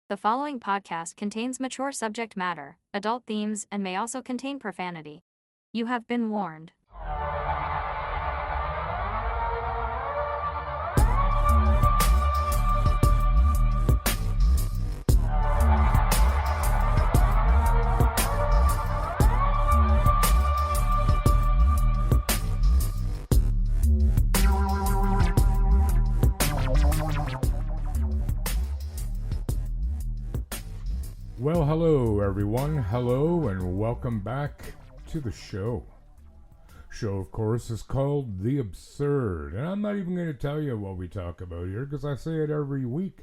The following podcast contains mature subject matter, adult themes, and may also contain profanity. You have been warned. Well, hello everyone. Hello and welcome back to the show. Show, of course, is called The Absurd, and I'm not even going to tell you what we talk about here because I say it every week.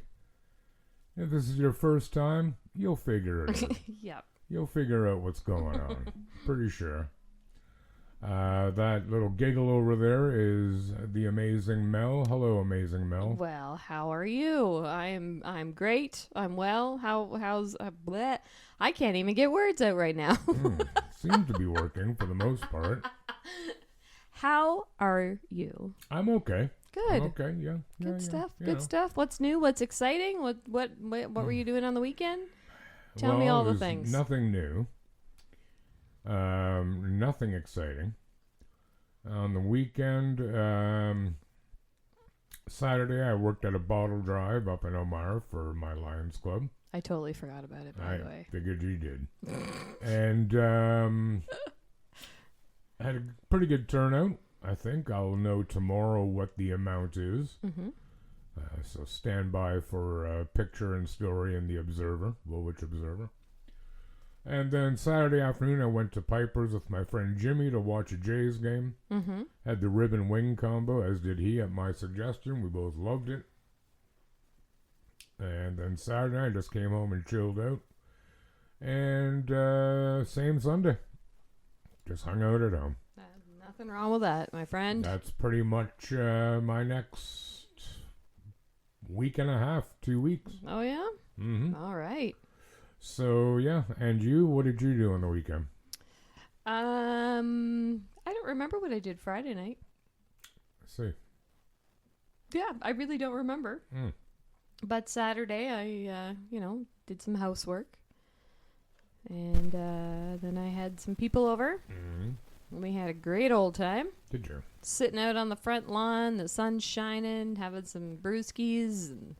If this is your first time, you'll figure it out. Yep. You'll figure out what's going on. Pretty sure. That little giggle over there is the amazing Mel. Hello, amazing Mel. Well, how are you? I'm great. I'm well. How's bleh. I can't even get words out right now. Seems to be working for the most part. How are you? I'm okay. Good. Okay, yeah. Good stuff. you Good know. stuff. What's new? What's exciting? What were you doing on the weekend? Tell me all the there's things. Nothing new. Nothing exciting. On the weekend, Saturday, I worked at a bottle drive up in Omar for my Lions Club. I totally forgot about it, by the way. I figured you did. And had a pretty good turnout, I think. I'll know tomorrow what the amount is. Mm-hmm. So stand by for a picture and story in the Observer, Woolwich Observer. And then Saturday afternoon, I went to Piper's with my friend Jimmy to watch a Jays game. Mm-hmm. Had the rib and wing combo, as did he at my suggestion. We both loved it. And then Saturday, I just came home and chilled out. And same Sunday. Just hung out at home. Nothing wrong with that, my friend. That's pretty much my next week and a half, 2 weeks. Oh, yeah? Mm-hmm. All right. So, yeah. And you, what did you do on the weekend? I don't remember what I did Friday night. Let's see. Yeah, I really don't remember. But Saturday, I, did some housework. And then I had some people over. Mm-hmm. We had a great old time. Did you? Sitting out on the front lawn, the sun's shining, having some brewskis. And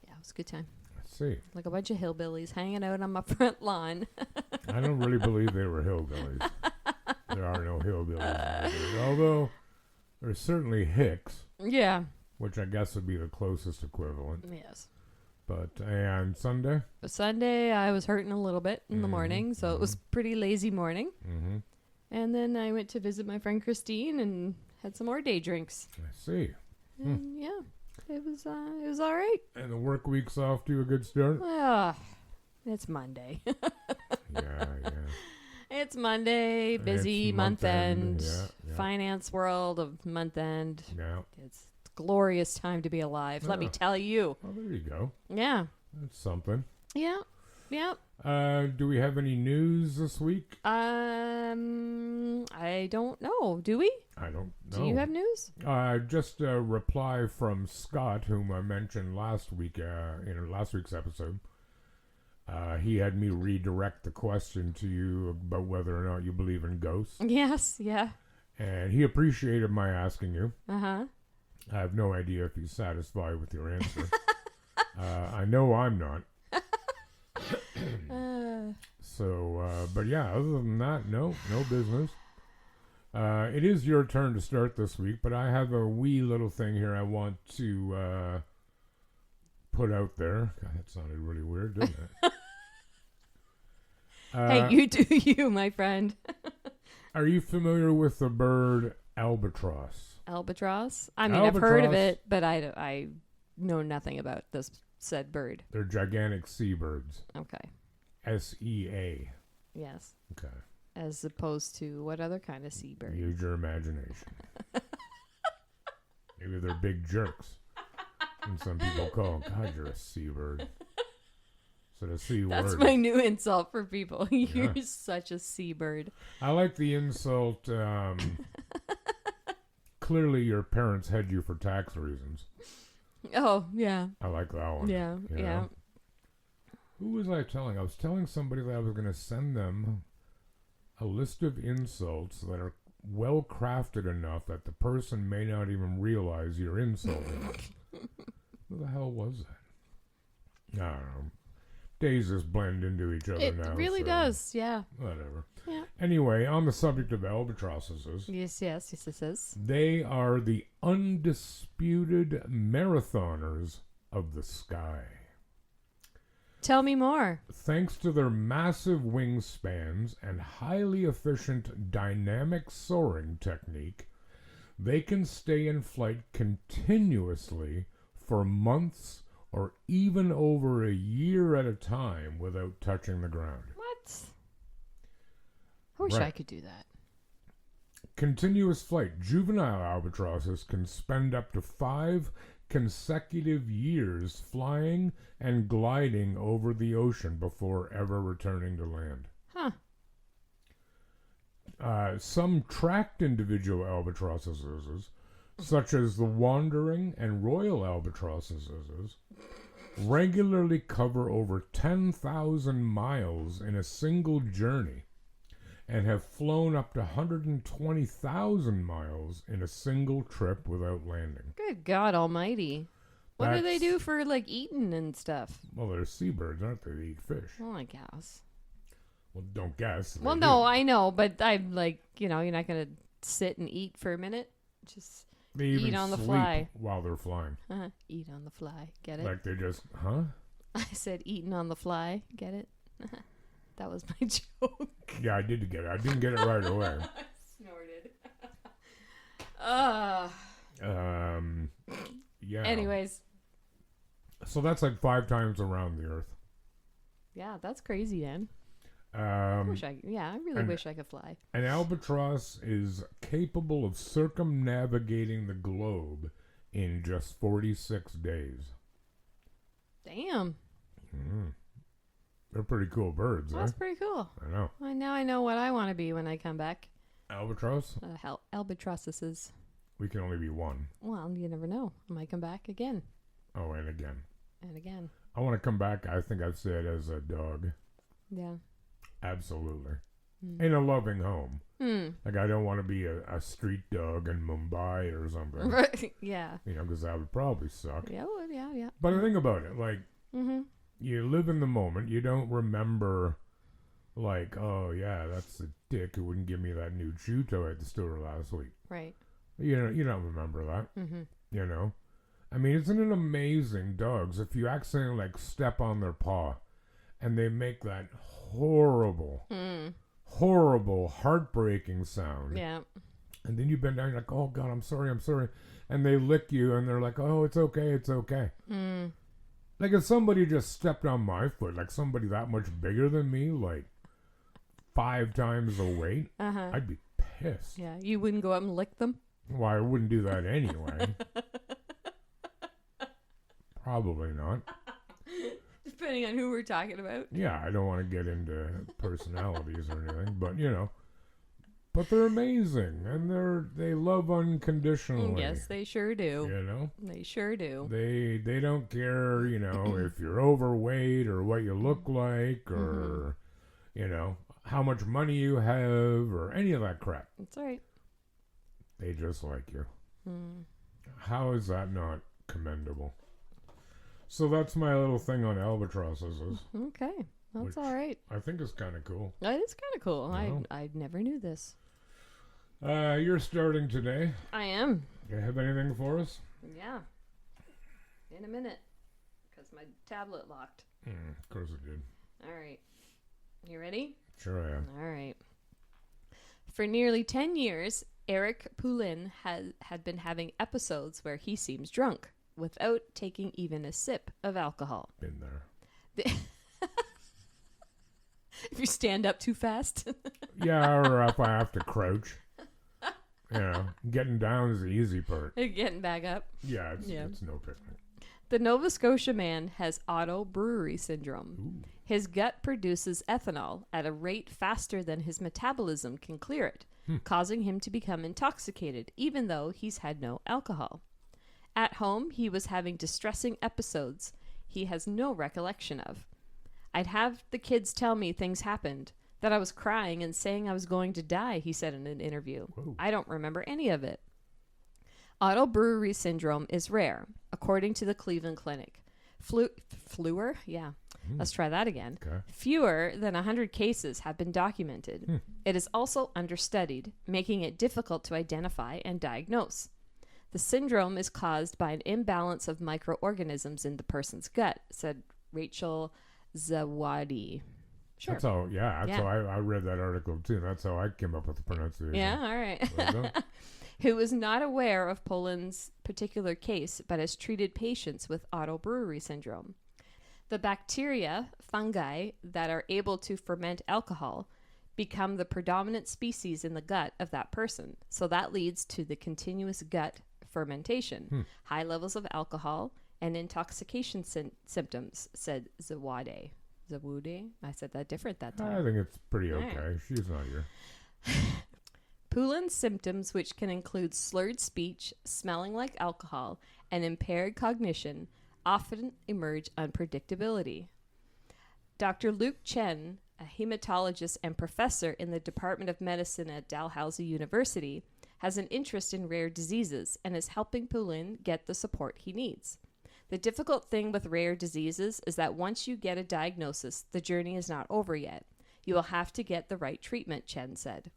yeah, it was a good time. Let's see. Like a bunch of hillbillies hanging out on my front lawn. I don't really believe they were hillbillies. There are no hillbillies. Although, there's certainly Hicks, Yeah. which I guess would be the closest equivalent. Yes. But, and Sunday? But Sunday, I was hurting a little bit in the morning, so it was pretty lazy morning. Mm-hmm. And then I went to visit my friend Christine and had some more day drinks. I see. And yeah, it was all right. And the work week's off to a good start? It's Monday. Yeah. It's Monday, busy It's month end, yeah. finance world of month end. Yeah. It's a glorious time to be alive, let me Yeah. tell you. Oh, there you go. Yeah. That's something. Yeah. Yeah. Do we have any news this week? I don't know. Do we? I don't know. Do you have news? Just a reply from Scott, whom I mentioned last week, in last week's episode. He had me redirect the question to you about whether or not you believe in ghosts. Yes. Yeah. And he appreciated my asking you. Uh-huh. I have no idea if he's satisfied with your answer. I know I'm not. But yeah, other than that, no business. It is your turn to start this week, but I have a wee little thing here I want to put out there. God, that sounded really weird, didn't it? Hey, you do you, my friend. Are you familiar with the bird albatross? Albatross? I mean, I've heard of it, but I know nothing about this said bird. They're gigantic seabirds. Okay. SEA. Yes. Okay. As opposed to what other kind of seabird? Use your imagination. Maybe they're big jerks. And some people call, God, you're a seabird. So the C That's word. my new insult for people. You're Yeah. such a seabird. I like the insult, clearly your parents had you for tax reasons. Oh, yeah. I like that one. Yeah, you yeah. know? Who was I telling? I was telling somebody that I was going to send them a list of insults that are well crafted enough that the person may not even realize you're insulting them. Who the hell was that? I don't know. Days just blend into each other now. It really does, yeah. Whatever. Yeah. Anyway, on the subject of albatrosses. Yes. They are the undisputed marathoners of the sky. Tell me more. Thanks to their massive wingspans and highly efficient dynamic soaring technique, they can stay in flight continuously for months or even over a year at a time without touching the ground. What? I wish I could do that. Continuous flight. Juvenile albatrosses can spend up to 5 consecutive years flying and gliding over the ocean before ever returning to land. Some tracked individual albatrosses, such as the wandering and royal albatrosses, regularly cover over 10,000 miles in a single journey and have flown up to 120,000 miles in a single trip without landing. Good God almighty. What do they do for, like, eating and stuff? Well, they're seabirds, aren't they? They eat fish. Well, I guess. Well, don't guess. Well, no, I know, but I'm like, you're not going to sit and eat for a minute. Just they even eat on the sleep fly. while they're flying. Eat on the fly. Get it? Like they just, huh? I said eating on the fly. Get it? That was my joke. Yeah, I did get it. I didn't get it right away. Snorted. Yeah. Anyways. So that's like 5 times around the Earth. Yeah, that's crazy, man. I really wish I could fly. An albatross is capable of circumnavigating the globe in just 46 days. Damn. They're pretty cool birds, That's pretty cool. I know. Well, now I know what I want to be when I come back. Albatross? Albatrosses. We can only be one. Well, you never know. I might come back again. Oh, and again. And again. I want to come back, I think I'd say it as a dog. Yeah. Absolutely. In a loving home. Like, I don't want to be a street dog in Mumbai or something. Right. Yeah. Because that would probably suck. Yeah, well, yeah. But think about it. Like, you live in the moment. You don't remember, like, oh, yeah, that's the dick who wouldn't give me that new chew toy at the store last week. Right. You don't remember that. I mean, isn't it amazing, dogs, if you accidentally, like, step on their paw and they make that horrible, heartbreaking sound. Yeah. And then you bend down, you're like, oh, God, I'm sorry. And they lick you, and they're like, oh, it's okay. Like, if somebody just stepped on my foot, like somebody that much bigger than me, like 5 times the weight, I'd be pissed. Yeah, you wouldn't go up and lick them? Well, I wouldn't do that anyway. Probably not. Depending on who we're talking about. Yeah, I don't want to get into personalities or anything, but but they're amazing, and they love unconditionally. Yes, they sure do. They sure do. They don't care, if you're overweight or what you look like or how much money you have or any of that crap. That's right. They just like you. How is that not commendable? So that's my little thing on albatrosses. Okay, that's all right. I think it's kind of cool. It is kind of cool. I never knew this. You're starting today. I am. You have anything for us? Yeah. In a minute, because my tablet locked. Of course it did. All right. You ready? Sure I am. All right. For nearly 10 years, Eric Poulin had been having episodes where he seems drunk without taking even a sip of alcohol. Been there. If you stand up too fast. Yeah, or if I have to crouch. Getting down is the easy part. Getting back up. Yeah, it's no picnic. The Nova Scotia man has auto-brewery syndrome. Ooh. His gut produces ethanol at a rate faster than his metabolism can clear it, causing him to become intoxicated, even though he's had no alcohol. At home, he was having distressing episodes he has no recollection of. I'd have the kids tell me things happened, that I was crying and saying I was going to die, he said in an interview. Whoa. I don't remember any of it. Otto brewery syndrome is rare, according to the Cleveland Clinic. Fewer? Yeah. Let's try that again. Okay. Fewer than 100 cases have been documented. It is also understudied, making it difficult to identify and diagnose. The syndrome is caused by an imbalance of microorganisms in the person's gut, said Rachel Zawadi. Sure. That's how, how I read that article too. That's how I came up with the pronunciation. Yeah, all right. Well done. Who is not aware of Poland's particular case, but has treated patients with Otto brewery syndrome. The bacteria, fungi, that are able to ferment alcohol become the predominant species in the gut of that person. So that leads to the continuous gut fermentation, high levels of alcohol, and intoxication symptoms, said Zawade. Zawude? I said that different that time. I think it's pretty okay. Right. She's not here. Poulin's symptoms, which can include slurred speech, smelling like alcohol, and impaired cognition, often emerge unpredictability. Dr. Luke Chen, a hematologist and professor in the Department of Medicine at Dalhousie University, has an interest in rare diseases and is helping Poulin get the support he needs. The difficult thing with rare diseases is that once you get a diagnosis, the journey is not over yet. You will have to get the right treatment, Chen said.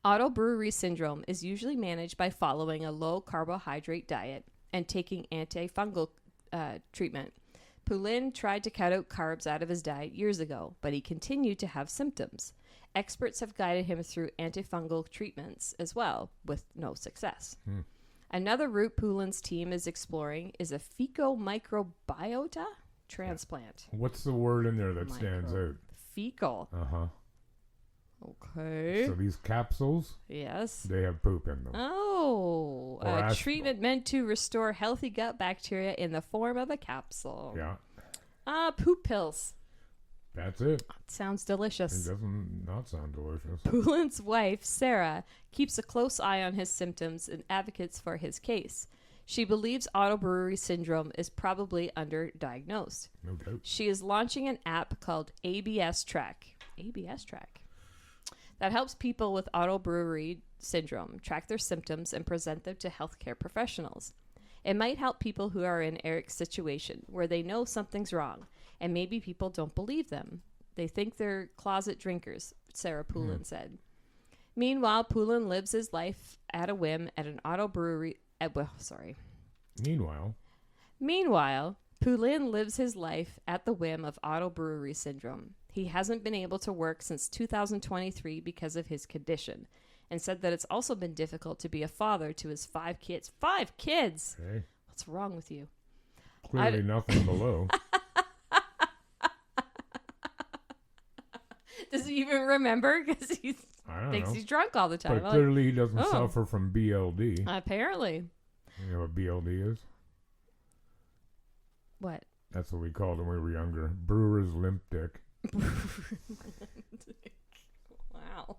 Otto brewery syndrome is usually managed by following a low-carbohydrate diet and taking antifungal treatment. Poulin tried to cut out carbs out of his diet years ago, but he continued to have symptoms. Experts have guided him through antifungal treatments as well, with no success. Another route Poulin's team is exploring is a fecal microbiota transplant. What's the word in there that stands out? Fecal. Uh-huh. Okay. So these capsules, Yes. they have poop in them. Oh, Or a treatment meant to restore healthy gut bacteria in the form of a capsule. Yeah. Poop pills. That's it. Sounds It delicious. doesn't not sound delicious. Poulin's wife, Sarah, keeps a close eye on his symptoms and advocates for his case. She believes Otto brewery syndrome is probably underdiagnosed. No doubt. She is launching an app called ABS Track. ABS Track. That helps people with Otto brewery syndrome track their symptoms and present them to healthcare professionals. It might help people who are in Eric's situation, where they know something's wrong, and maybe people don't believe them. They think they're closet drinkers, Sarah Poulin said. Meanwhile, Poulin lives his life at a whim at an Otto brewery. Meanwhile, Poulin lives his life at the whim of Otto brewery syndrome. He hasn't been able to work since 2023 because of his condition, and said that it's also been difficult to be a father to his 5 kids. 5 kids! Okay. What's wrong with you? Clearly nothing below. Does he even remember? Because he I don't thinks know. he's drunk all the time. But clearly he doesn't oh. suffer from BLD. Apparently. You know what BLD is? What? That's what we called it when we were younger. Brewer's limp dick. Wow.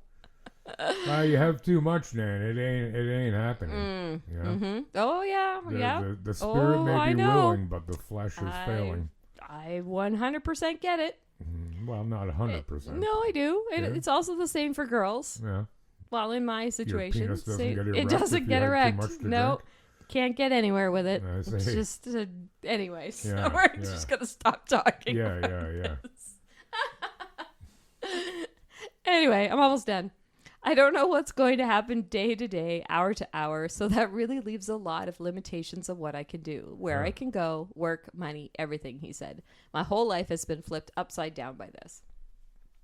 You have too much, Dan. It ain't happening. Yeah. Mm-hmm. Oh, yeah. Yeah. The spirit may be know. willing, but the flesh is failing. I 100% get it. Well, not 100%. No, I do. Yeah. It's also the same for girls. Yeah. Well, in my situation, penis doesn't get erect it doesn't if get you had too erect. much to No, drink. can't get anywhere with it. I It's see. just, anyways, Yeah, we're yeah. just gonna stop talking. Yeah. Anyway, I'm almost done. I don't know what's going to happen day to day, hour to hour, so that really leaves a lot of limitations of what I can do, where I can go, work, money, everything, he said. My whole life has been flipped upside down by this.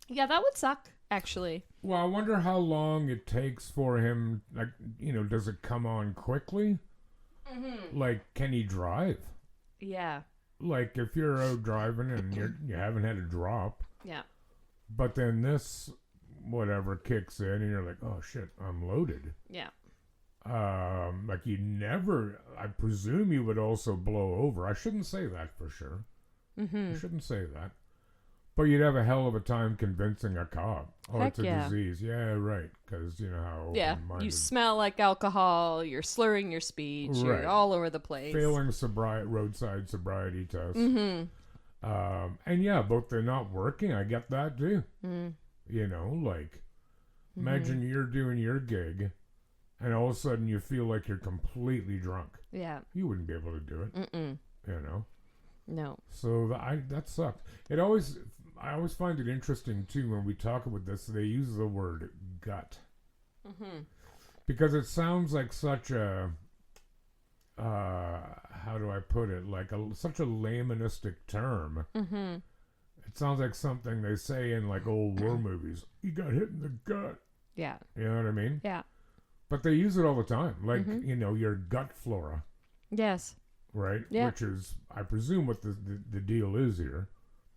Yeah, that would suck, actually. Well, I wonder how long it takes for him, like, does it come on quickly? Mm-hmm. Like, can he drive? Yeah. Like, if you're out driving and you haven't had a drop. Yeah. But then this whatever kicks in and you're like, oh shit, I'm loaded. Yeah. Like I presume you would also blow over. I shouldn't say that for sure. Mm-hmm. I shouldn't say that. But you'd have a hell of a time convincing a cop. Oh, Heck it's a yeah. disease. Yeah, right. Because you know how Yeah, open-minded. you smell like alcohol, you're slurring your speech, Right. you're all over the place. Failing roadside sobriety test. Mm-hmm. And yeah, about they're not working, I get that too. Mm. You know, like, Mm-hmm. imagine you're doing your gig, and all of a sudden you feel like you're completely drunk. Yeah. You wouldn't be able to do it, Mm-mm. you know? No. So that sucked. I always find it interesting too when we talk about this. They use the word gut Mm-hmm. because it sounds like such a how do I put it? Like such a laymanistic term. Mm-hmm. It sounds like something they say in like old war movies. You got hit in the gut. Yeah. You know what I mean? Yeah. But they use it all the time. Like, Mhm. you know, your gut flora, Yes. right? Yeah. Which is, I presume, what the deal is here.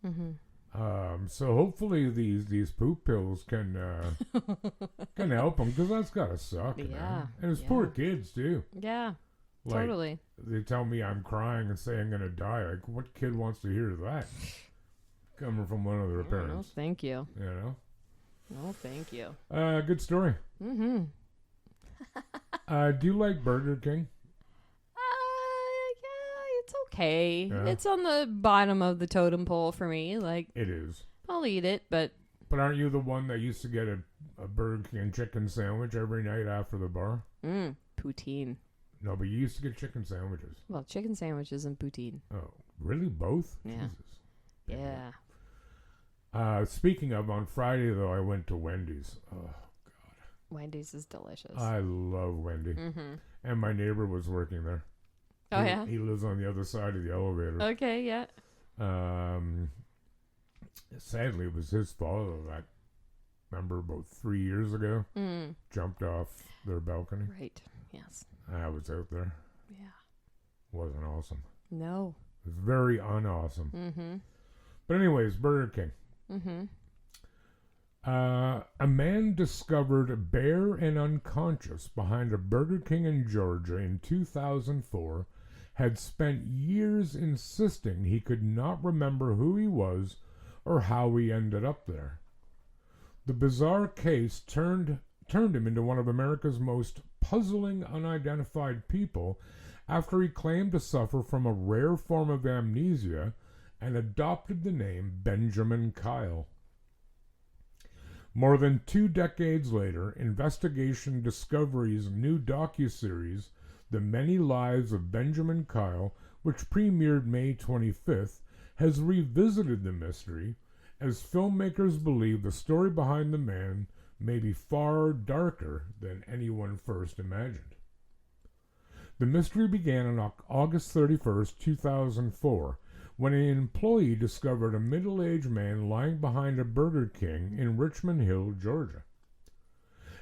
Mm-hmm. So hopefully these poop pills can help them, because that's gotta suck. Yeah, Man. And it's yeah. poor kids too. Yeah. Like, Totally. they tell me I'm crying and say I'm gonna die. Like, what kid wants to hear that? Coming from one of their No, parents, thank you. you know. No, thank you. Good story. Mm-hmm. Do you like Burger King? Yeah, it's okay. Yeah. It's on the bottom of the totem pole for me. Like, It is. I'll eat it, but But aren't you the one that used to get a Burger King chicken sandwich every night after the bar? poutine. No, but you used to get chicken sandwiches. Well, chicken sandwiches and poutine. Oh, really? Both? Yeah. Jesus. Yeah. Speaking of, on Friday, though, I went to Wendy's. Oh, Wendy's is delicious. I love Wendy. Mm-hmm. And my neighbor was working there. Oh, He- yeah? He lives on the other side of the elevator. Okay, yeah. Sadly, it was his fault. I remember about 3 years ago, jumped off their balcony. Right. Yes. I was out there. Yeah. Wasn't awesome. No. It was very unawesome. Mm-hmm. But anyways, Burger King. Mm-hmm. A man discovered bare and unconscious behind a Burger King in Georgia in 2004 had spent years insisting he could not remember who he was or how he ended up there. The bizarre case turned him into one of America's most puzzling unidentified people after he claimed to suffer from a rare form of amnesia and adopted the name Benjamin Kyle. More than 2 decades later, Investigation Discovery's new docuseries, The Many Lives of Benjamin Kyle, which premiered May 25th, has revisited the mystery, as filmmakers believe the story behind the man may be far darker than anyone first imagined. The mystery began on August 31st, 2004, when an employee discovered a middle-aged man lying behind a Burger King in Richmond Hill, Georgia.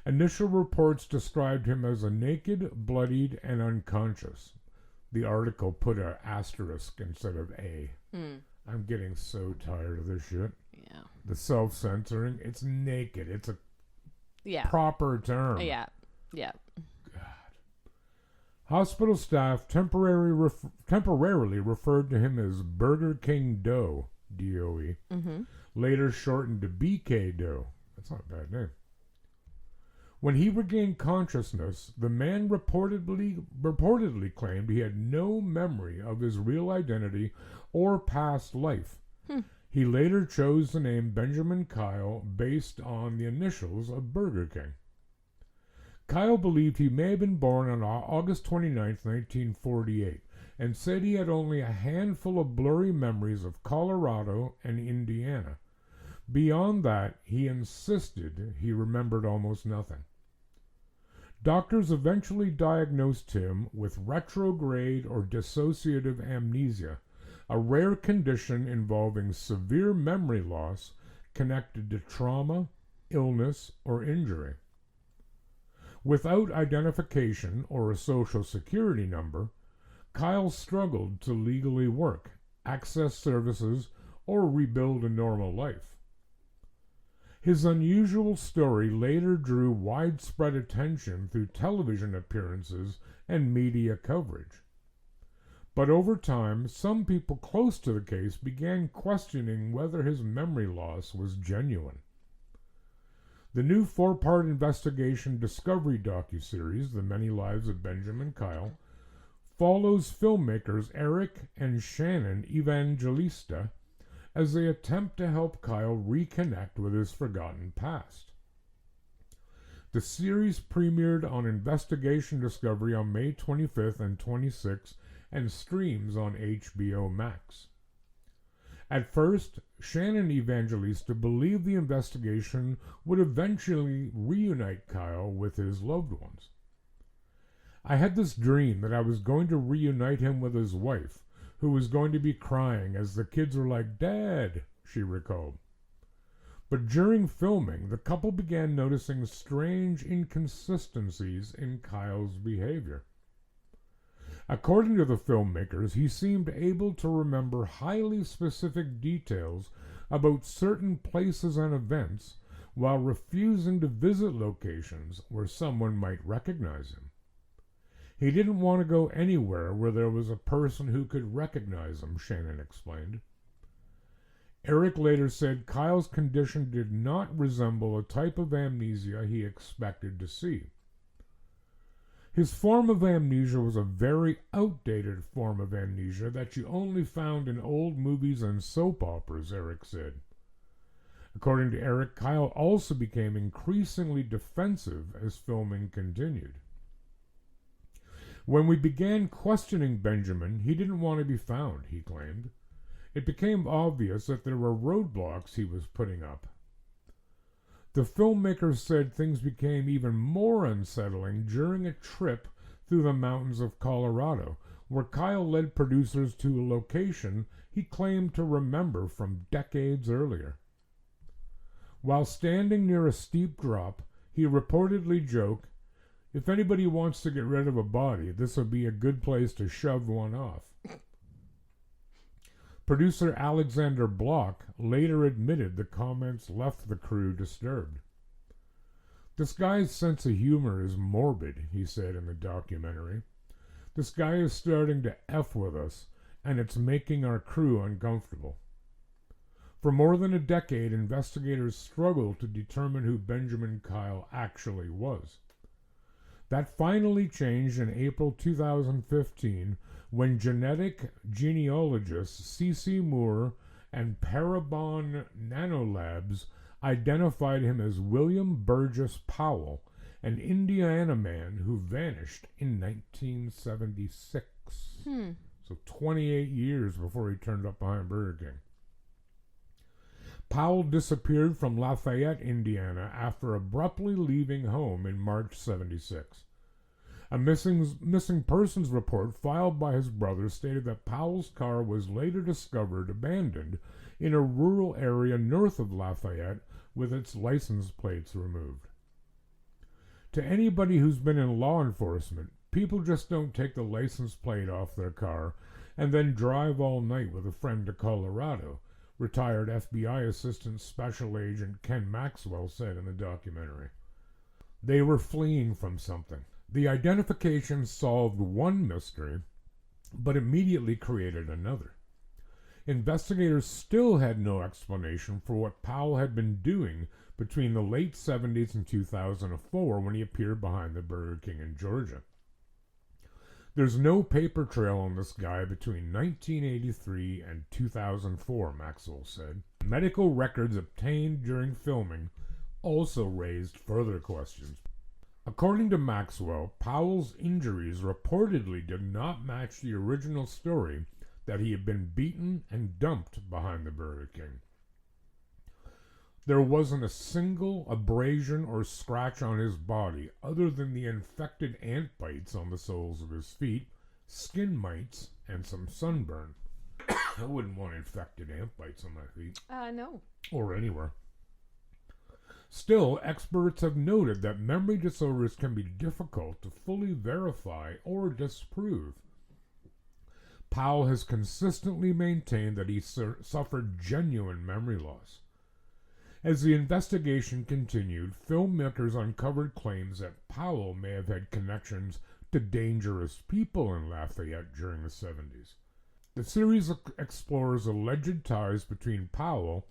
Initial reports described him as a naked, bloodied, and unconscious. The article put an asterisk instead of A. I'm getting so tired of this shit. Yeah. The self-censoring. It's naked. It's a Yeah. proper term. Yeah. Yeah. Hospital staff temporarily referred to him as Burger King Doe, D-O-E, later shortened to BK Doe. That's not a bad name. When he regained consciousness, the man reportedly claimed he had no memory of his real identity or past life. He later chose the name Benjamin Kyle based on the initials of Burger King. Kyle believed he may have been born on August 29, 1948, and said he had only a handful of blurry memories of Colorado and Indiana. Beyond that, he insisted he remembered almost nothing. Doctors eventually diagnosed him with retrograde or dissociative amnesia, a rare condition involving severe memory loss connected to trauma, illness, or injury. Without identification or a social security number, Kyle struggled to legally work, access services, or rebuild a normal life. His unusual story later drew widespread attention through television appearances and media coverage. But over time, some people close to the case began questioning whether his memory loss was genuine. The new 4-part investigation discovery docuseries, The Many Lives of Benjamin Kyle, follows filmmakers Eric and Shannon Evangelista as they attempt to help Kyle reconnect with his forgotten past. The series premiered on Investigation Discovery on May 25th and 26th and streams on HBO Max. At first, Shannon Evangelista believed the investigation would eventually reunite Kyle with his loved ones. "I had this dream that I was going to reunite him with his wife, who was going to be crying as the kids were like, 'Dad,'" she recalled. But during filming, the couple began noticing strange inconsistencies in Kyle's behavior. According to the filmmakers, he seemed able to remember highly specific details about certain places and events while refusing to visit locations where someone might recognize him. He didn't want to go anywhere where there was a person who could recognize him, Shannon explained. Eric later said Kyle's condition did not resemble a type of amnesia he expected to see. His form of amnesia was a very outdated form of amnesia that you only found in old movies and soap operas, Eric said. According to Eric, Kyle also became increasingly defensive as filming continued. "When we began questioning Benjamin, he didn't want to be found," he claimed. "It became obvious that there were roadblocks he was putting up." The filmmakers said things became even more unsettling during a trip through the mountains of Colorado, where Kyle led producers to a location he claimed to remember from decades earlier. While standing near a steep drop, he reportedly joked, "If anybody wants to get rid of a body, this would be a good place to shove one off." Producer Alexander Block later admitted the comments left the crew disturbed. "This guy's sense of humor is morbid," he said in the documentary. "This guy is starting to F with us, and it's making our crew uncomfortable." For more than a decade, investigators struggled to determine who Benjamin Kyle actually was. That finally changed in April 2015 when genetic genealogists C.C. Moore and Parabon Nanolabs identified him as William Burgess Powell, an Indiana man who vanished in 1976. So 28 years before he turned up behind Burger King. Powell disappeared from Lafayette, Indiana, after abruptly leaving home in March 76. A missing persons report filed by his brother stated that Powell's car was later discovered abandoned in a rural area north of Lafayette with its license plates removed. To anybody who's been in law enforcement, people just don't take the license plate off their car and then drive all night with a friend to Colorado, retired FBI Assistant Special Agent Ken Maxwell said in the documentary. They were fleeing from something. The identification solved one mystery, but immediately created another. Investigators still had no explanation for what Powell had been doing between the late 70s and 2004 when he appeared behind the Burger King in Georgia. "There's no paper trail on this guy between 1983 and 2004, Maxwell said. Medical records obtained during filming also raised further questions. According to Maxwell, Powell's injuries reportedly did not match the original story that he had been beaten and dumped behind the Burger King. There wasn't a single abrasion or scratch on his body other than the infected ant bites on the soles of his feet, skin mites, and some sunburn. I wouldn't want infected ant bites on my feet. No. Or anywhere. Still, experts have noted that memory disorders can be difficult to fully verify or disprove. Powell has consistently maintained that he suffered genuine memory loss. As the investigation continued, filmmakers uncovered claims that Powell may have had connections to dangerous people in Lafayette during the 70s. The series explores alleged ties between Powell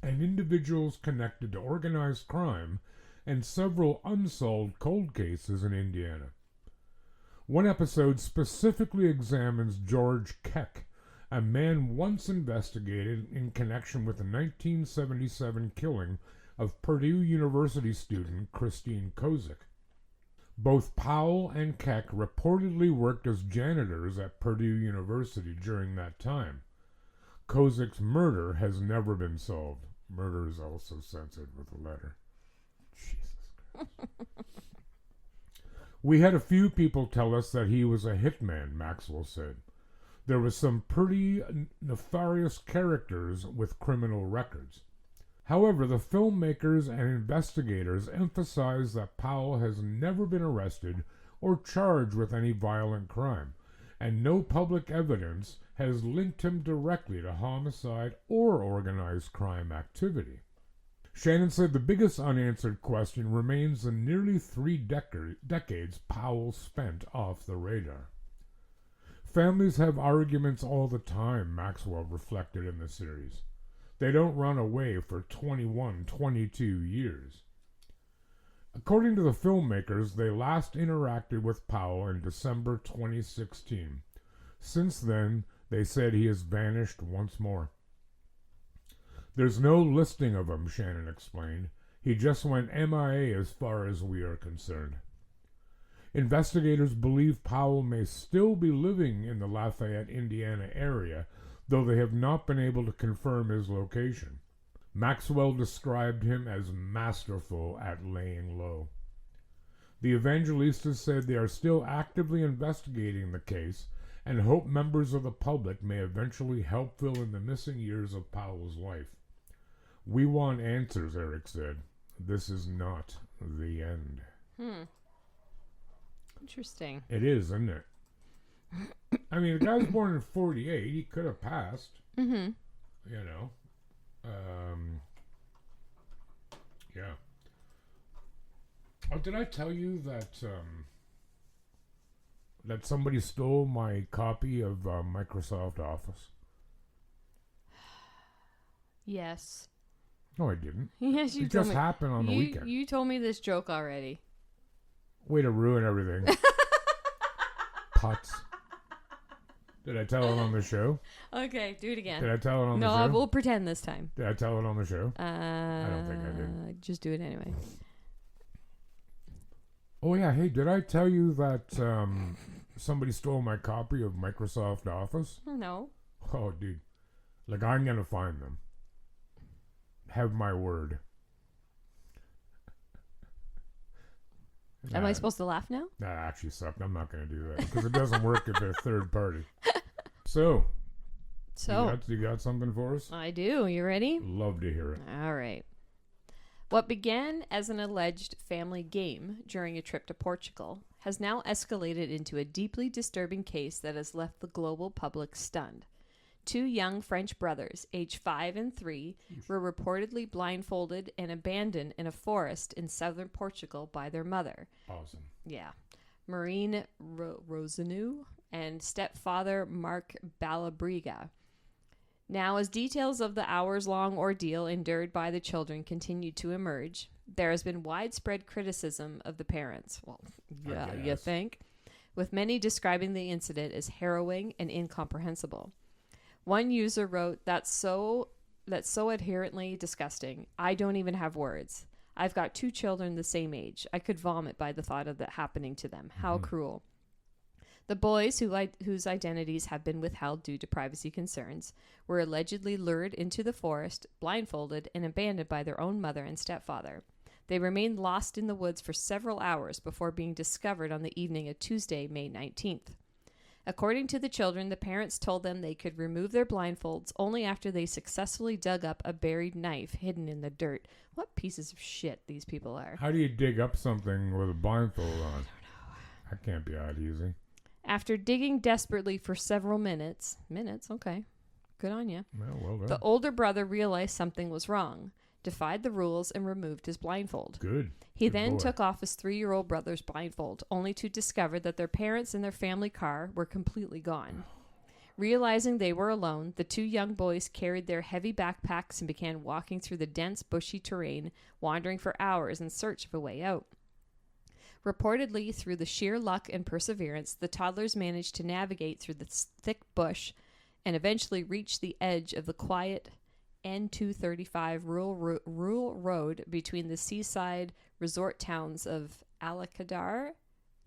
and individuals connected to organized crime and several unsolved cold cases in Indiana. One episode specifically examines George Keck, a man once investigated in connection with the 1977 killing of Purdue University student Christine Kozik. Both Powell and Keck reportedly worked as janitors at Purdue University during that time. Kozik's murder has never been solved. Murder is also censored with a letter. Jesus Christ. We had a few people tell us that he was a hitman, Maxwell said. There was some pretty nefarious characters with criminal records. However, the filmmakers and investigators emphasize that Powell has never been arrested or charged with any violent crime, and no public evidence has linked him directly to homicide or organized crime activity. Shannon said the biggest unanswered question remains the nearly 3 decades Powell spent off the radar. Families have arguments all the time, Maxwell reflected in the series. They don't run away for 21, 22 years. According to the filmmakers, they last interacted with Powell in December 2016. Since then, they said he has vanished once more. There's no listing of him, Shannon explained. He just went MIA as far as we are concerned. Investigators believe Powell may still be living in the Lafayette, Indiana area, though they have not been able to confirm his location. Maxwell described him as masterful at laying low. The Evangelistas said they are still actively investigating the case and hope members of the public may eventually help fill in the missing years of Powell's life. We want answers, Eric said. This is not the end. Interesting. It is, isn't it? I mean, the guy was born in 48. He could have passed. Mm-hmm. You know. Yeah. Oh, did I tell you that that somebody stole my copy of Microsoft Office? Yes. No, I didn't. Yes, you It told just me. happened on the weekend. You told me this joke already. Way to ruin everything. Putz. Did I tell it on the show? Okay, do it again. Did I tell it on the No, show? I will pretend this time. Did I tell it on the show? I don't think I did. Just do it anyway. Oh, yeah. Hey, did I tell you that somebody stole my copy of Microsoft Office? No. Oh, dude. Like, I'm going to find them. Have my word. Am I supposed to laugh now? That actually sucked. I'm not going to do that because it doesn't work if they're third party. So, you got something for us? I do. You ready? Love to hear it. All right. What began as an alleged family game during a trip to Portugal has now escalated into a deeply disturbing case that has left the global public stunned. 2 young French brothers, aged 5 and 3, were reportedly blindfolded and abandoned in a forest in southern Portugal by their mother. Awesome. Yeah. Marine Rosanou and stepfather Mark Balabriga. Now, as details of the hours-long ordeal endured by the children continue to emerge, there has been widespread criticism of the parents. Well, yeah, you think? With many describing the incident as harrowing and incomprehensible. One user wrote, that's so adherently disgusting. I don't even have words. I've got 2 children the same age. I could vomit by the thought of that happening to them. How cruel. The boys, whose identities have been withheld due to privacy concerns, were allegedly lured into the forest, blindfolded, and abandoned by their own mother and stepfather. They remained lost in the woods for several hours before being discovered on the evening of Tuesday, May 19th. According to the children, the parents told them they could remove their blindfolds only after they successfully dug up a buried knife hidden in the dirt. What pieces of shit these people are. How do you dig up something with a blindfold on? I don't know. That can't be that easy. After digging desperately for several minutes, okay, good on you. Well done. The older brother realized something was wrong, defied the rules, and removed his blindfold. Good. He Good then boy. took off his 3-year-old brother's blindfold, only to discover that their parents and their family car were completely gone. Realizing they were alone, the 2 young boys carried their heavy backpacks and began walking through the dense, bushy terrain, wandering for hours in search of a way out. Reportedly, through the sheer luck and perseverance, the toddlers managed to navigate through the thick bush and eventually reached the edge of the quiet N235 rural road between the seaside resort towns of Alcadar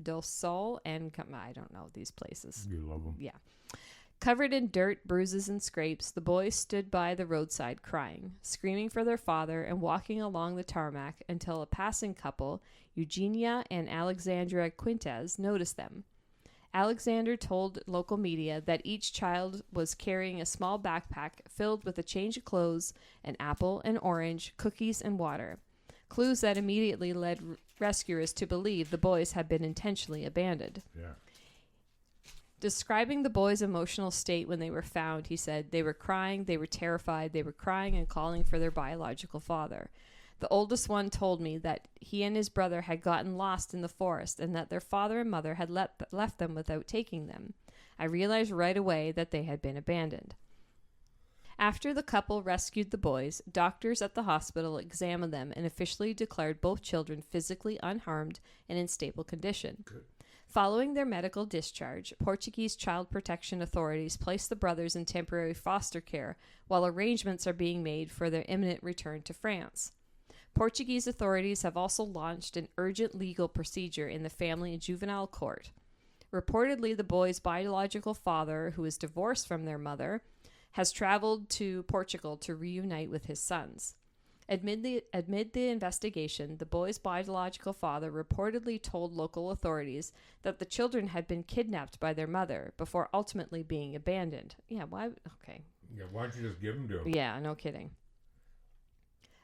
del Sol and I don't know these places. You love them. Yeah. Covered in dirt, bruises, and scrapes, the boys stood by the roadside crying, screaming for their father, and walking along the tarmac until a passing couple, Eugenia and Alexandra Quintes, noticed them. Alexander told local media that each child was carrying a small backpack filled with a change of clothes, an apple, an orange, cookies, and water. Clues that immediately led rescuers to believe the boys had been intentionally abandoned. Yeah. Describing the boys' emotional state when they were found, he said, they were crying, they were terrified, they were crying and calling for their biological father. The oldest one told me that he and his brother had gotten lost in the forest and that their father and mother had left them without taking them. I realized right away that they had been abandoned. After the couple rescued the boys, doctors at the hospital examined them and officially declared both children physically unharmed and in stable condition. Good. Following their medical discharge, Portuguese child protection authorities placed the brothers in temporary foster care while arrangements are being made for their imminent return to France. Portuguese authorities have also launched an urgent legal procedure in the family and juvenile court. Reportedly, the boys' biological father, who is divorced from their mother, has traveled to Portugal to reunite with his sons. Amid the investigation, the boys' biological father reportedly told local authorities that the children had been kidnapped by their mother before ultimately being abandoned. Yeah, why? Okay. Yeah, why don't you just give them to him? Yeah, no kidding.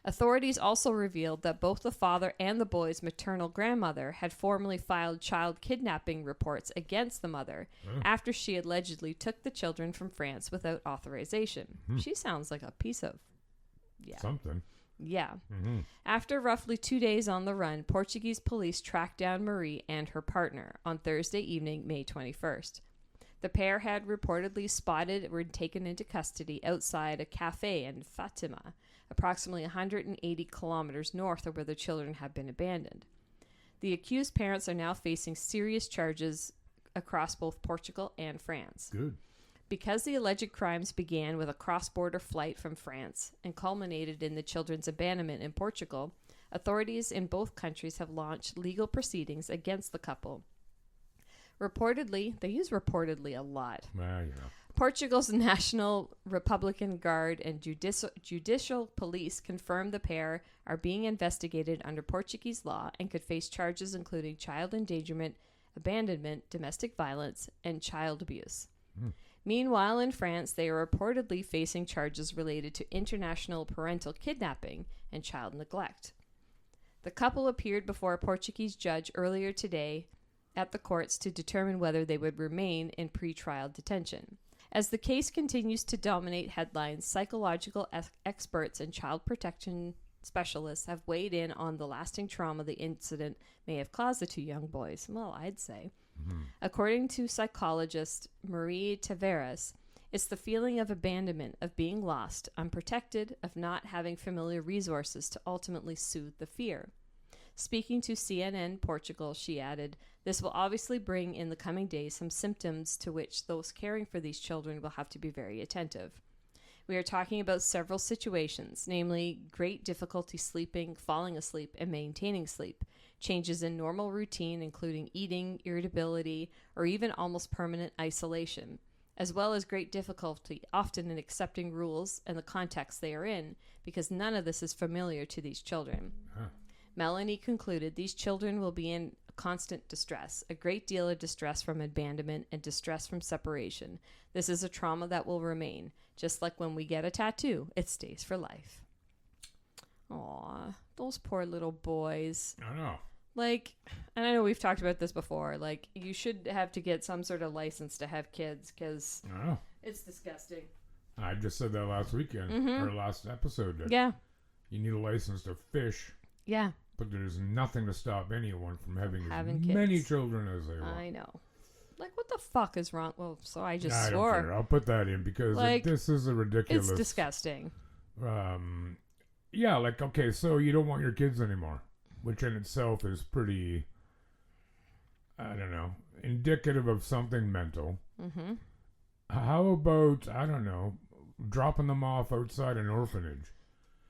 Authorities also revealed that both the father and the boys' maternal grandmother had formally filed child kidnapping reports against the mother after she allegedly took the children from France without authorization. She sounds like a piece of... Yeah. Something. Yeah. Mm-hmm. After roughly 2 days on the run, Portuguese police tracked down Marie and her partner on Thursday evening, May 21st. The pair had reportedly spotted or taken into custody outside a cafe in Fatima, approximately 180 kilometers north of where the children had been abandoned. The accused parents are now facing serious charges across both Portugal and France. Good. Because the alleged crimes began with a cross-border flight from France and culminated in the children's abandonment in Portugal, authorities in both countries have launched legal proceedings against the couple. Reportedly, they use reportedly a lot. Yeah. Portugal's National Republican Guard and judicial police confirmed the pair are being investigated under Portuguese law and could face charges including child endangerment, abandonment, domestic violence, and child abuse. Meanwhile, in France, they are reportedly facing charges related to international parental kidnapping and child neglect. The couple appeared before a Portuguese judge earlier today at the courts to determine whether they would remain in pretrial detention. As the case continues to dominate headlines, psychological experts and child protection specialists have weighed in on the lasting trauma the incident may have caused the two young boys. Well, I'd say. According to psychologist Marie Tavares, it's the feeling of abandonment, of being lost, unprotected, of not having familiar resources to ultimately soothe the fear. Speaking to CNN Portugal, she added, "This will obviously bring in the coming days some symptoms to which those caring for these children will have to be very attentive. We are talking about several situations, namely great difficulty sleeping, falling asleep, and maintaining sleep, changes in normal routine including eating, irritability, or even almost permanent isolation, as well as great difficulty often in accepting rules and the context they are in, because none of this is familiar to these children." Melanie concluded, "These children will be in constant distress, a great deal of distress from abandonment and distress from separation. This is a trauma that will remain. Just like when we get a tattoo, it stays for life." Aw, those poor little boys. I know. Like, and I know we've talked about this before, like, you should have to get some sort of license to have kids, because I know. it's disgusting. I just said that last weekend, or last episode. That Yeah. You need a license to fish, Yeah. but there's nothing to stop anyone from having as Having many kids. children as they want. I know. Like, what the fuck is wrong? Well, so I just I don't swore. care. I'll put that in because Like, this is a ridiculous. It's disgusting. Yeah, like, okay, so you don't want your kids anymore, which in itself is pretty, I don't know, indicative of something mental. How about, I don't know, dropping them off outside an orphanage?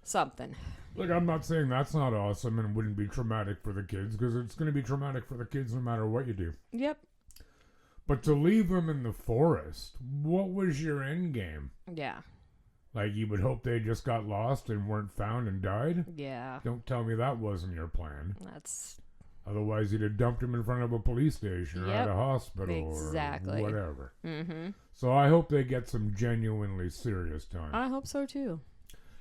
Something. Look, I'm not saying that's not awesome and wouldn't be traumatic for the kids, because it's going to be traumatic for the kids no matter what you do. Yep. But to leave them in the forest, what was your end game? Yeah. Like, you would hope they just got lost and weren't found and died? Yeah. Don't tell me that wasn't your plan. That's Otherwise, you'd have dumped them in front of a police station or at Yep. a hospital Exactly. or whatever. Mm-hmm. So I hope they get some genuinely serious time. I hope so too.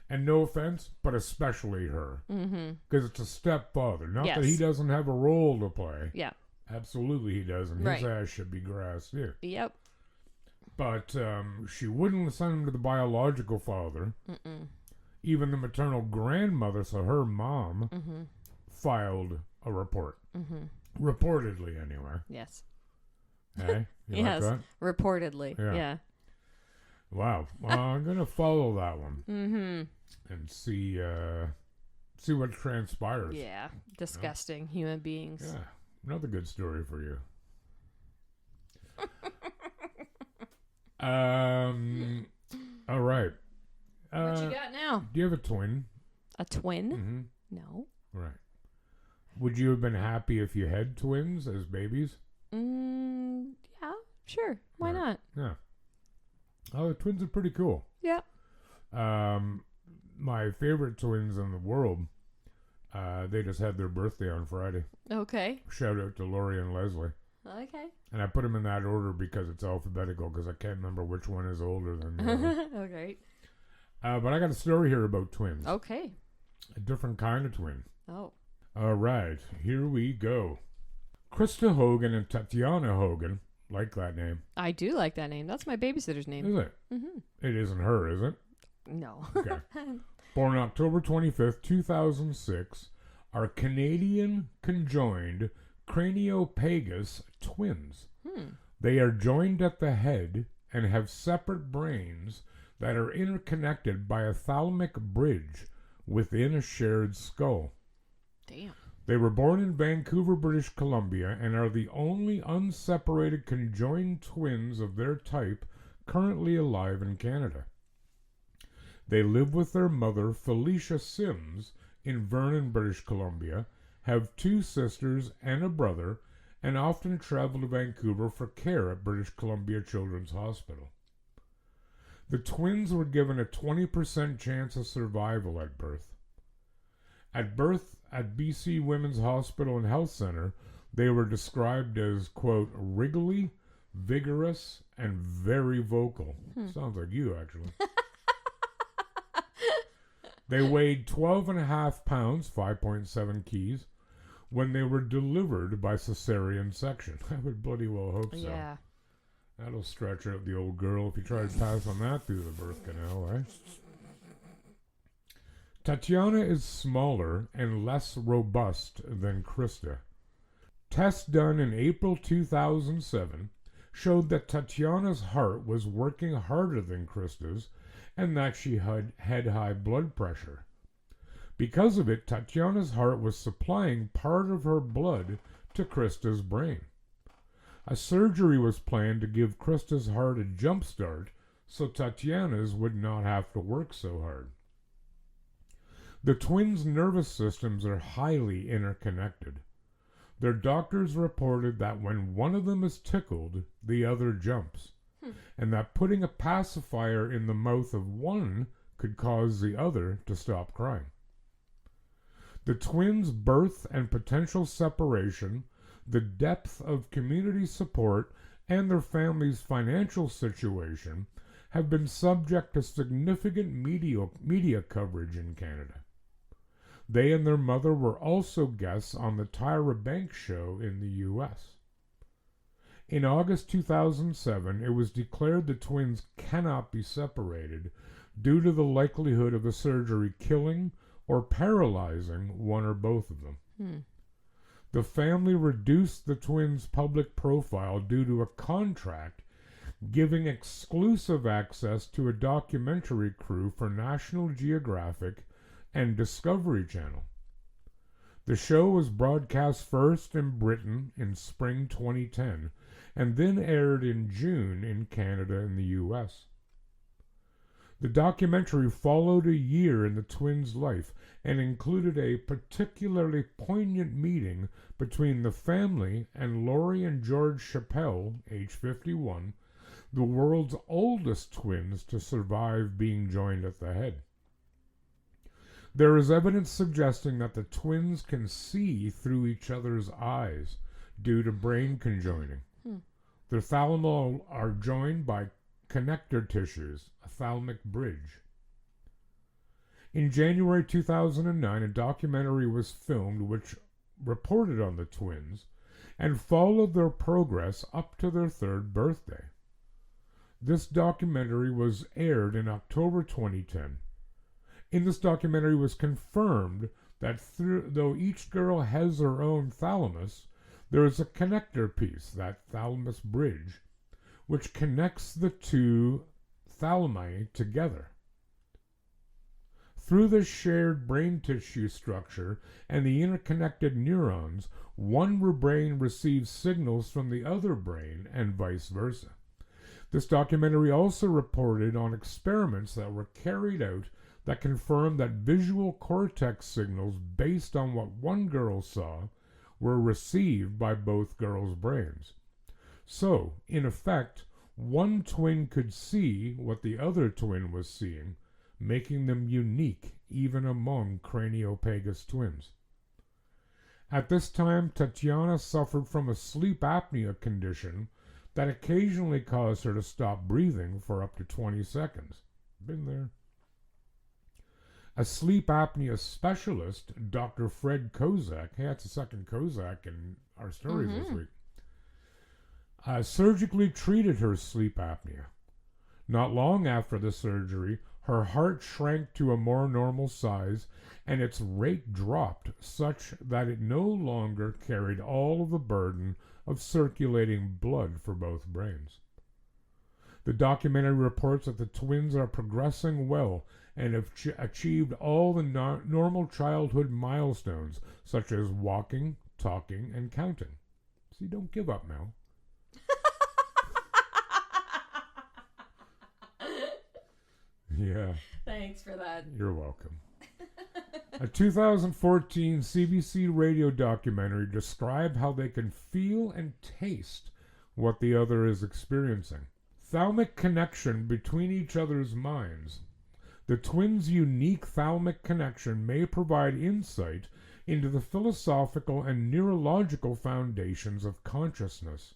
And no offense, but especially her. Mm-hmm. Because it's a stepfather. Not that he Yes. doesn't have a role to play. Yeah. Absolutely he does, and Right. his ass should be grassed here. Yep. But she wouldn't send him to the biological father. Mm-mm. Even the maternal grandmother, so her mom, Mm-hmm. filed a report. Mm-hmm. Reportedly, anyway. Yes. Hey? You Yes. like that? Reportedly. Yeah. Yeah. Wow. Well, I'm going to follow that one Mm-hmm. and see what transpires. Yeah. Disgusting human beings. Yeah. Another good story for you. All right. What you got now? Do you have a twin? A twin? Mm-hmm. No. Right. Would you have been happy if you had twins as babies? Yeah. Sure. Why Right. not? Yeah. Oh, the twins are pretty cool. Yeah. My favorite twins in the world, they just had their birthday on Friday. Okay. Shout out to Lori and Leslie. Okay. And I put them in that order because it's alphabetical, because I can't remember which one is older than the other. Okay. But I got a story here about twins. Okay. A different kind of twin. Oh. All right, here we go. Krista Hogan and Tatiana Hogan, like that name. I do like that name. That's my babysitter's name. Is it? Mm-hmm. It isn't her, is it? No. Okay. Born October 25th, 2006, are Canadian conjoined craniopagus twins. They are joined at the head and have separate brains that are interconnected by a thalamic bridge within a shared skull. Damn. They were born in Vancouver, British Columbia, and are the only unseparated conjoined twins of their type currently alive in Canada. They live with their mother, Felicia Sims, in Vernon, British Columbia, have two sisters and a brother, and often travel to Vancouver for care at British Columbia Children's Hospital. The twins were given a 20% chance of survival at birth. At birth at BC Women's Hospital and Health Center, they were described as, quote, wriggly, vigorous, and very vocal. Sounds like you, actually. They weighed 12.5 pounds, 5.7 keys, when they were delivered by cesarean section. I would bloody well hope so. Yeah. That'll stretch out the old girl if you try to pass on that through the birth canal, eh? Tatiana is smaller and less robust than Krista. Tests done in April 2007 showed that Tatiana's heart was working harder than Krista's and that she had high blood pressure. Because of it, Tatiana's heart was supplying part of her blood to Krista's brain. A surgery was planned to give Krista's heart a jump start so Tatiana's would not have to work so hard. The twins' nervous systems are highly interconnected. Their doctors reported that when one of them is tickled, the other jumps, and that putting a pacifier in the mouth of one could cause the other to stop crying. The twins' birth and potential separation, the depth of community support, and their family's financial situation have been subject to significant media coverage in Canada. They and their mother were also guests on the Tyra Banks show in the U.S. In August 2007, it was declared the twins cannot be separated due to the likelihood of the surgery killing or paralyzing one or both of them. The family reduced the twins' public profile due to a contract giving exclusive access to a documentary crew for National Geographic and Discovery Channel. The show was broadcast first in Britain in spring 2010 and then aired in June in Canada and the US. The documentary followed a year in the twins' life and included a particularly poignant meeting between the family and Laurie and George Chappelle, age 51, the world's oldest twins to survive being joined at the head. There is evidence suggesting that the twins can see through each other's eyes due to brain conjoining. Their thalami are joined by connector tissues, a thalamic bridge. In January 2009, a documentary was filmed which reported on the twins and followed their progress up to their third birthday. This documentary was aired in October 2010. In this documentary was confirmed that though each girl has her own thalamus, there is a connector piece, that thalamus bridge, which connects the two thalami together. Through this shared brain tissue structure and the interconnected neurons, one brain receives signals from the other brain and vice versa. This documentary also reported on experiments that were carried out that confirmed that visual cortex signals based on what one girl saw were received by both girls' brains. So, in effect, one twin could see what the other twin was seeing, making them unique even among craniopagus twins. At this time, Tatiana suffered from a sleep apnea condition that occasionally caused her to stop breathing for up to 20 seconds. Been there. A sleep apnea specialist, Dr. Fred Kozak, hey, that's the second Kozak in our stories this week, surgically treated her sleep apnea. Not long after the surgery, her heart shrank to a more normal size, and its rate dropped such that it no longer carried all of the burden of circulating blood for both brains. The documentary reports that the twins are progressing well and have achieved all the normal childhood milestones, such as walking, talking, and counting. See, don't give up now. Yeah. Thanks for that. You're welcome. A 2014 CBC radio documentary described how they can feel and taste what the other is experiencing. Thalamic connection between each other's minds. The twins' unique thalamic connection may provide insight into the philosophical and neurological foundations of consciousness.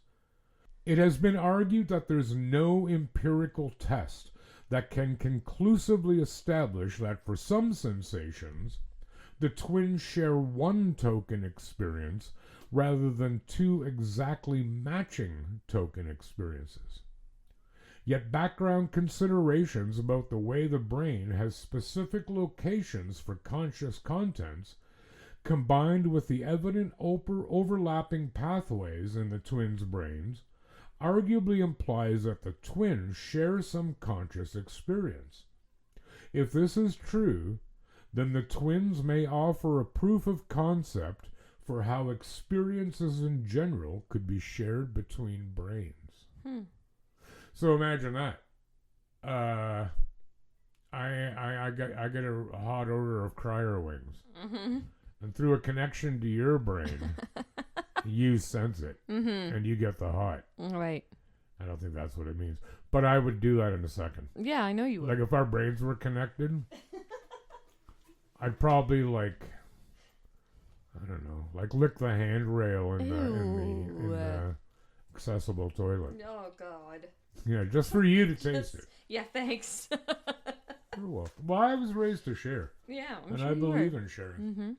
It has been argued that there's no empirical test that can conclusively establish that for some sensations, the twins share one token experience rather than two exactly matching token experiences. Yet background considerations about the way the brain has specific locations for conscious contents, combined with the evident overlapping pathways in the twins' brains, arguably implies that the twins share some conscious experience. If this is true, then the twins may offer a proof of concept for how experiences in general could be shared between brains. So imagine that. I get a hot odor of cryer wings, and through a connection to your brain, you sense it, and you get the hot. Right. I don't think that's what it means, but I would do that in a second. Yeah, I know you would. Like if our brains were connected, I'd probably I don't know, lick the handrail in the accessible toilet. Oh God. Yeah, just for you to taste it. Yeah, thanks. You're welcome. Well, I was raised to share. Yeah, and sure I believe in sharing.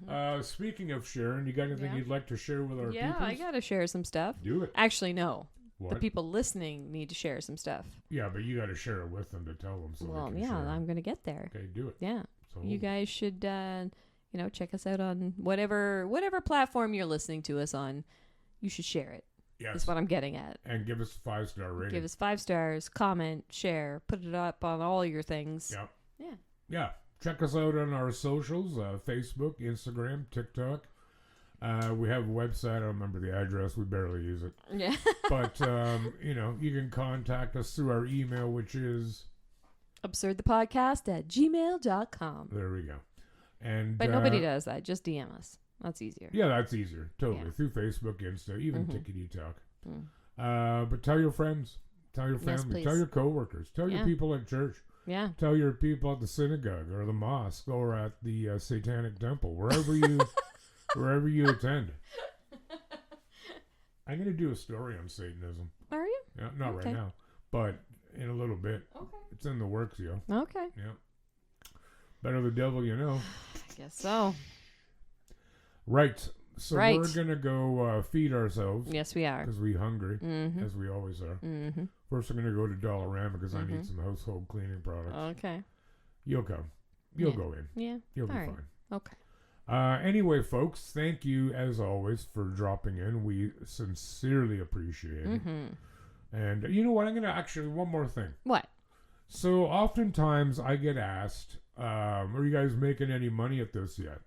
Mm-hmm. Speaking of sharing, you got anything you'd like to share with our people? Yeah, I gotta share some stuff. Do it. Actually, no. What? The people listening need to share some stuff. Yeah, but you got to share it with them to tell them. So well, they can yeah, share. I'm gonna get there. Okay, do it. Yeah. So You guys should, check us out on whatever platform you're listening to us on. You should share it. Yes. That's what I'm getting at. And give us a 5-star rating. Give us 5 stars, comment, share, put it up on all your things. Yeah. Yeah. Yeah. check us out on our socials, Facebook, Instagram, TikTok. We have a website. I don't remember the address. We barely use it. Yeah. But, you can contact us through our email, which is... absurdthepodcast@gmail.com. There we go. But nobody does that. Just DM us. That's easier. Yeah, that's easier. Totally. Yeah. Through Facebook, Insta, even Tickety Talk. Mm. But tell your friends. Tell your family. Yes, tell please. your coworkers. Tell your people at church. Yeah. Tell your people at the synagogue or the mosque or at the Satanic Temple, wherever you attend. I'm going to do a story on Satanism. Are you? Yeah, not right now, but in a little bit. Okay. It's in the works, yo. Okay. Yeah. Better the devil you know. I guess so. Right. So Right. we're going to go feed ourselves. Yes, we are. Because we're hungry, Mm-hmm. as we always are. Mm-hmm. First, I'm going to go to Dollarama because I need some household cleaning products. Okay. You'll come. You'll Yeah. go in. Yeah. You'll be All right. fine. Okay. Anyway, folks, thank you, as always, for dropping in. We sincerely appreciate it. Mm-hmm. And you know what? I'm going to actually, one more thing. What? So, oftentimes I get asked, are you guys making any money at this yet?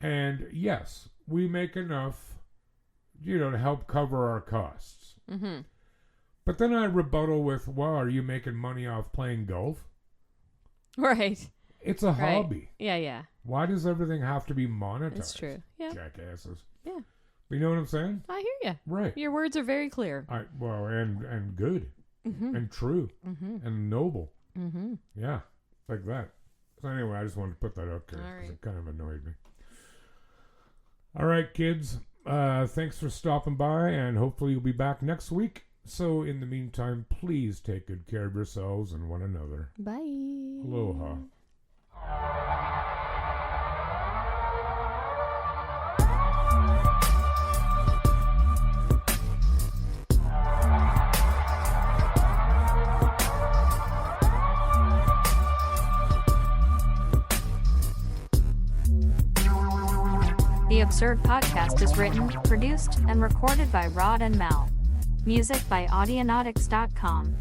And yes, we make enough, to help cover our costs. Mm-hmm. But then I rebuttal with, well, are you making money off playing golf? Right. It's a hobby. Yeah, yeah. Why does everything have to be monetized? It's true. Yeah. Jackasses. Yeah. You know what I'm saying? I hear you. Right. Your words are very clear. And good. Mm-hmm. And true. Mm-hmm. And noble. Mm-hmm. Yeah. Like that. So anyway, I just wanted to put that out there All because right. it kind of annoyed me. All right, kids. Thanks for stopping by, and hopefully you'll be back next week. So in the meantime, please take good care of yourselves and one another. Bye. Aloha. The Absurd Podcast is written, produced, and recorded by Rod and Mel. Music by Audionautics.com.